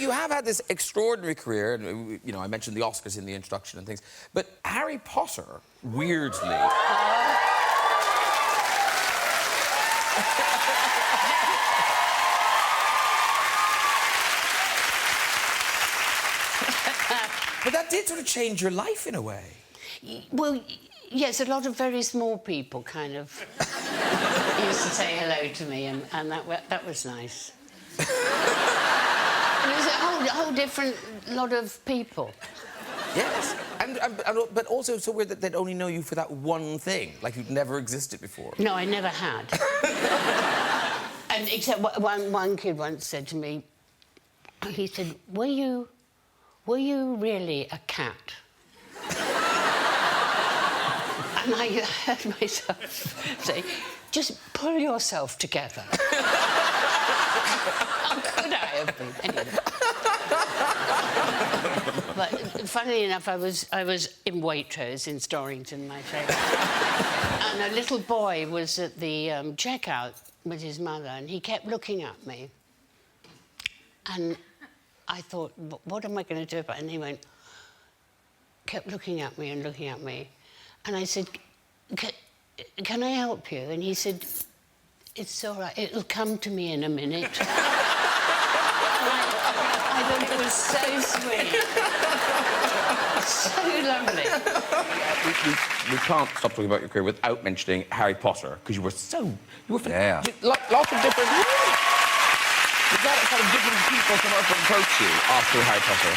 you have had this extraordinary career, and, you know, I mentioned the Oscars in the introduction and things, but Harry Potter, weirdly... But that did sort of change your life in a way. Well, yes, a lot of very small people kind of used to say hello to me, and that was nice. It was a whole different lot of people. Yes, but also so weird that they'd only know you for that one thing, like you'd never existed before. No, I never had. And except one kid once said to me, he said, were you really a cat? And I heard myself say, just pull yourself together. How could I have been? Anyway. But funnily enough, I was in Waitrose in Storrington, my favourite. And a little boy was at the checkout with his mother, and he kept looking at me. And I thought, what am I going to do about it? And he kept looking at me and looking at me. And I said, can I help you? And he said, it's all right, it'll come to me in a minute. I thought it was so sweet. So lovely. We can't stop talking about your career without mentioning Harry Potter, because you were Yeah. Lots of different... You got kind of different people come up and approach you after Harry Potter.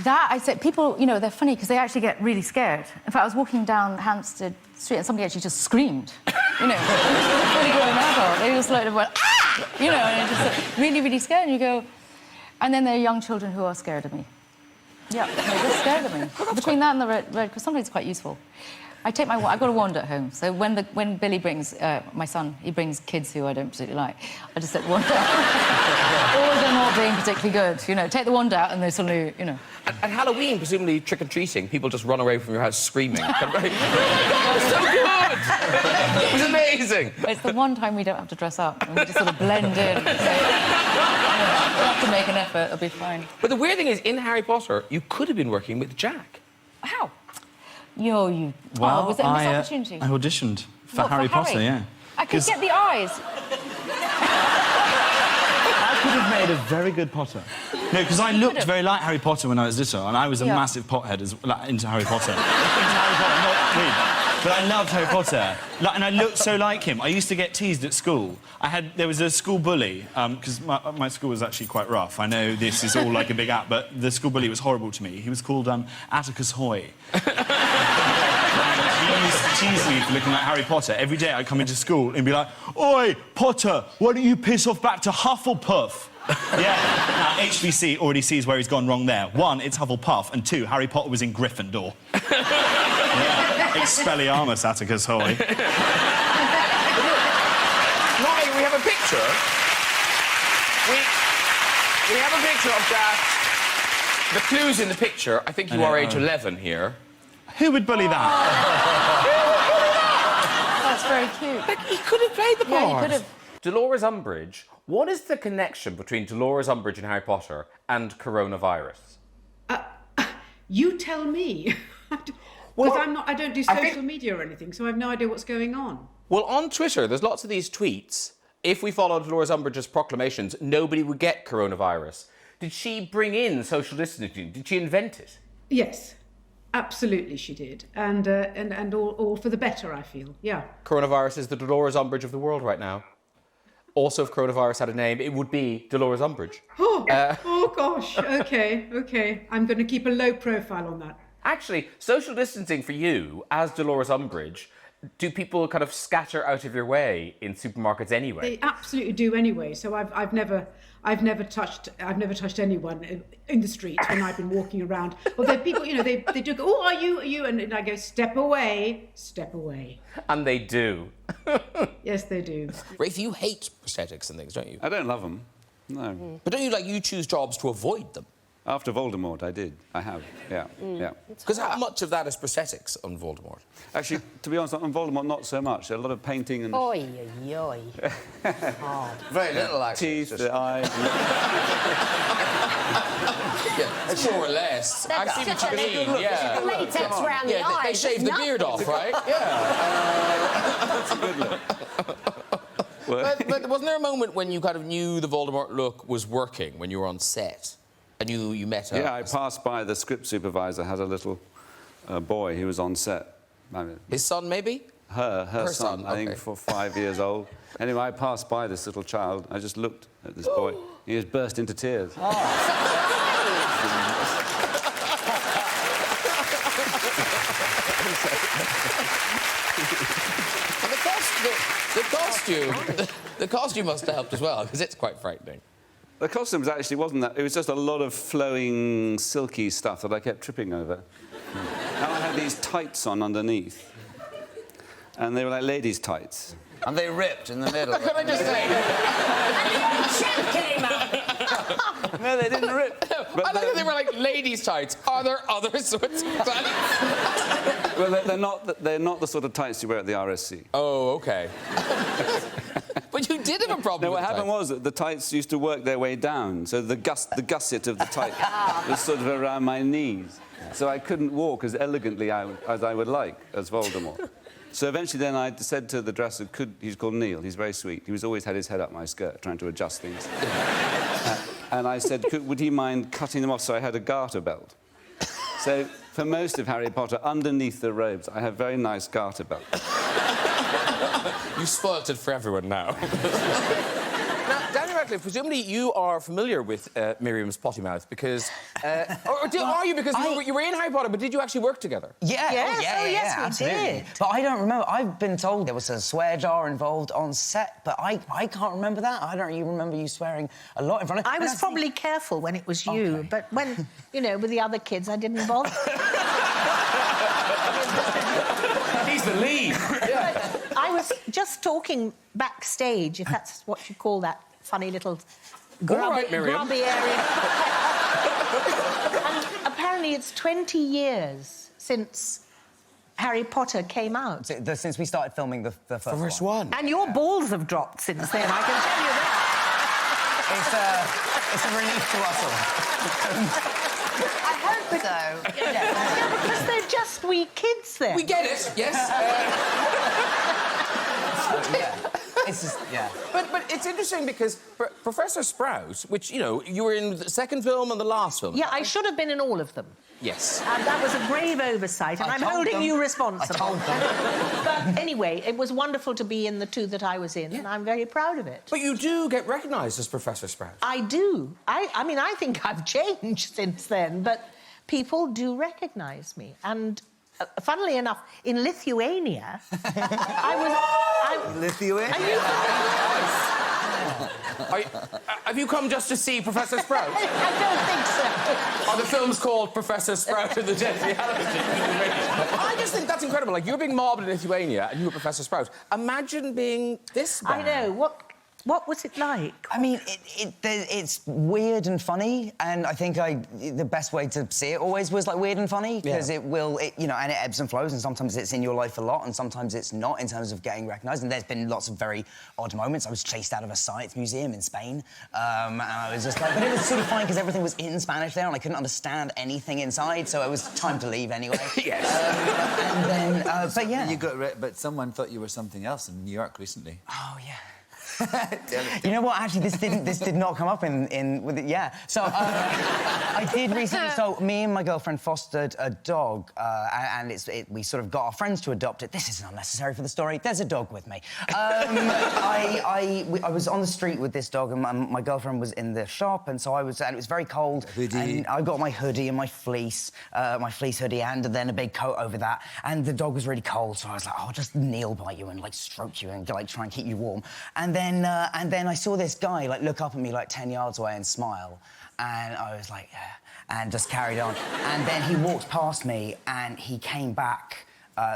That, I'd say, people, you know, they're funny because they actually get really scared. In fact, I was walking down Hampstead Street and somebody actually just screamed. You know, a really grown adult. They just like went, ah! You know, and just like, really, really scared. And you go... And then there are young children who are scared of me. Yeah, they're just scared of me. Between that and the red, because sometimes it's quite useful. I've got a wand at home, so when Billy brings, my son, he brings kids who I don't particularly like, I just take the wand out. Or they're not being particularly good, you know, take the wand out and they suddenly, you know. And Halloween, presumably trick-or-treating, people just run away from your house screaming. Oh, so good! It was amazing! It's the one time we don't have to dress up, and we just sort of blend in. So, you know, we'll have to make an effort, it'll be fine. But the weird thing is, in Harry Potter, you could have been working with Jack. How? Well, was it a missed opportunity? I auditioned for Harry Potter, yeah. I could get the eyes. I could have made a very good Potter. No, because I looked very like Harry Potter when I was little, and I was a massive pothead into Harry Potter. Into Harry Potter, not weird. But I loved Harry Potter, and I looked so like him. I used to get teased at school. There was a school bully, because my school was actually quite rough. I know this is all like a big app, but the school bully was horrible to me. He was called Atticus Hoy. He used to tease me for looking like Harry Potter. Every day I'd come into school and be like, "Oi, Potter, why don't you piss off back to Hufflepuff?" Yeah. Now, HBC already sees where he's gone wrong there. 1, it's Hufflepuff, and 2, Harry Potter was in Gryffindor. Yeah. Expelliarmus, Atticus Hoy. Right, we have a picture. We have a picture of Jack. The clue's in the picture. I think you are age 11 here. Who would bully that? That's very cute. Like, he could have played the part. Yeah, he could have. Dolores Umbridge. What is the connection between Dolores Umbridge and Harry Potter and coronavirus? You tell me. Because I don't do social media or anything, so I have no idea what's going on. Well, on Twitter, there's lots of these tweets. If we follow Dolores Umbridge's proclamations, nobody would get coronavirus. Did she bring in social distancing? Did she invent it? Yes, absolutely she did. And all for the better, I feel, yeah. Coronavirus is the Dolores Umbridge of the world right now. Also, if coronavirus had a name, it would be Dolores Umbridge. Oh, oh gosh, OK. I'm going to keep a low profile on that. Actually, social distancing for you, as Dolores Umbridge, do people kind of scatter out of your way in supermarkets anyway? They absolutely do anyway. So I've never touched anyone in the street when I've been walking around. Although people, you know, they do go, "Oh, are you?" And I go, "Step away, step away." And they do. Yes, they do. Rafe, you hate prosthetics and things, don't you? I don't love them, no. But don't you choose jobs to avoid them? After Voldemort, I did. I have, yeah, yeah. Because how much of that is prosthetics on Voldemort? Actually, to be honest, on Voldemort, not so much. A lot of painting and... Oi, oi, oi. Hard. Very little, actually. Teeth, the eyes... Yeah, it's more or less. I've seen what you mean, yeah. Latex around the Yeah, eyes. they shave the beard off, right? Yeah. That's a good look. But wasn't there a moment when you kind of knew the Voldemort look was working, when you were on set? And you met her? Yeah, I passed by the script supervisor, had a little boy who was on set. His son, maybe? Her son, I think, for 5 years old. Anyway, I passed by this little child. I just looked at this boy. He just burst into tears. The costume must have helped as well, because it's quite frightening. The costumes actually wasn't that. It was just a lot of flowing, silky stuff that I kept tripping over. And I had these tights on underneath. And they were like ladies' tights. And they ripped in the middle. Can I just say? Shit came out. No, they didn't rip. I like that they were like ladies' tights. Are there other sorts of tights? Well, they're not the sort of tights you wear at the RSC. Oh, OK. But you did have a problem No, with what happened tights. was that the tights used to work their way down, so the gusset of the tight was sort of around my knees. So I couldn't walk as elegantly as I would like as Voldemort. So eventually then I said to the dresser, he's called Neil, he's very sweet. He always had his head up my skirt, trying to adjust things. And I said, would he mind cutting them off so I had a garter belt? So for most of Harry Potter, underneath the robes, I have very nice garter belts. You spoilt it for everyone now. Now, Daniel Radcliffe, presumably you are familiar with Miriam's potty mouth because... are you? Because you were in Harry Potter, but did you actually work together? Yeah, Yes, we absolutely. did. But I don't remember. I've been told there was a swear jar involved on set, but I can't remember that. I don't even remember you swearing a lot in front of... I was probably careful when it was you, Okay. but when, you know, with the other kids, I didn't bother. He's the lead. Yeah. I was just talking backstage, if that's what you call that funny little right, Miriam. grubby area. And apparently it's 20 years since Harry Potter came out. Since we started filming the first one. And your balls have dropped since then, I can tell you that. It's a relief to us all. I hope so. Yeah, because they're just wee kids then. We get it, yes. It's just, yeah. But it's interesting because Professor Sprout, which, you know, you were in the second film and the last film. Yeah, I should have been in all of them. Yes. And that was a grave oversight, and I'm holding you responsible. I told them. But anyway, it was wonderful to be in the two that I was in, and I'm very proud of it. But you do get recognised as Professor Sprout. I do. I mean, I think I've changed since then, but people do recognise me. And funnily enough, in Lithuania, Lithuania? Have you come just to see Professor Sprout? I don't think so. Are the films called Professor Sprout and the Deadly Hallows? I just think that's incredible. Like, you're being mobbed in Lithuania and you were Professor Sprout. Imagine being this man. I know. What was it like? I mean, it's weird and funny, and I think the best way to see it always was like weird and funny because you know, and it ebbs and flows, and sometimes it's in your life a lot, and sometimes it's not in terms of getting recognised. And there's been lots of very odd moments. I was chased out of a science museum in Spain, and I was just like, but it was sort of fine because everything was in Spanish there, and I couldn't understand anything inside, so it was time to leave anyway. Yes. And then, but yeah, But someone thought you were something else in New York recently. Oh yeah. You know what? Actually, this did not come up in with it. Yeah. So I did recently. So me and my girlfriend fostered a dog, and we sort of got our friends to adopt it. This isn't unnecessary for the story. There's a dog with me. I was on the street with this dog, and my girlfriend was in the shop, and so and it was very cold. Hoodie. And I got my hoodie and my fleece hoodie, and then a big coat over that. And the dog was really cold, so I was like, oh, I'll just kneel by you and like stroke you and like try and keep you warm. And then I saw this guy like look up at me like 10 yards away and smile, and I was like, yeah, and just carried on. And then he walked past me and he came back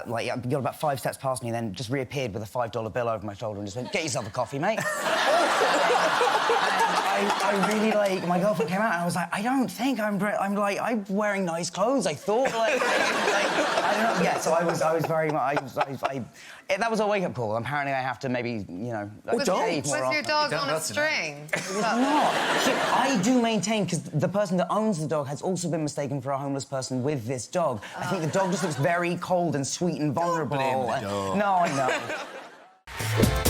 like, he got about 5 steps past me and then just reappeared with a $5 bill over my shoulder and just went, "Get yourself a coffee, mate." I really, like, my girlfriend came out and I was like, I don't think I'm wearing nice clothes, I thought. Like, I don't know. Yeah, so I was very much... that was a wake-up call. Apparently I have to maybe, you know... Was your dog on a string? It was not. See, I do maintain, because the person that owns the dog has also been mistaken for a homeless person with this dog. I think the dog just looks very cold and sweet and vulnerable. Don't blame the dog. No, I know.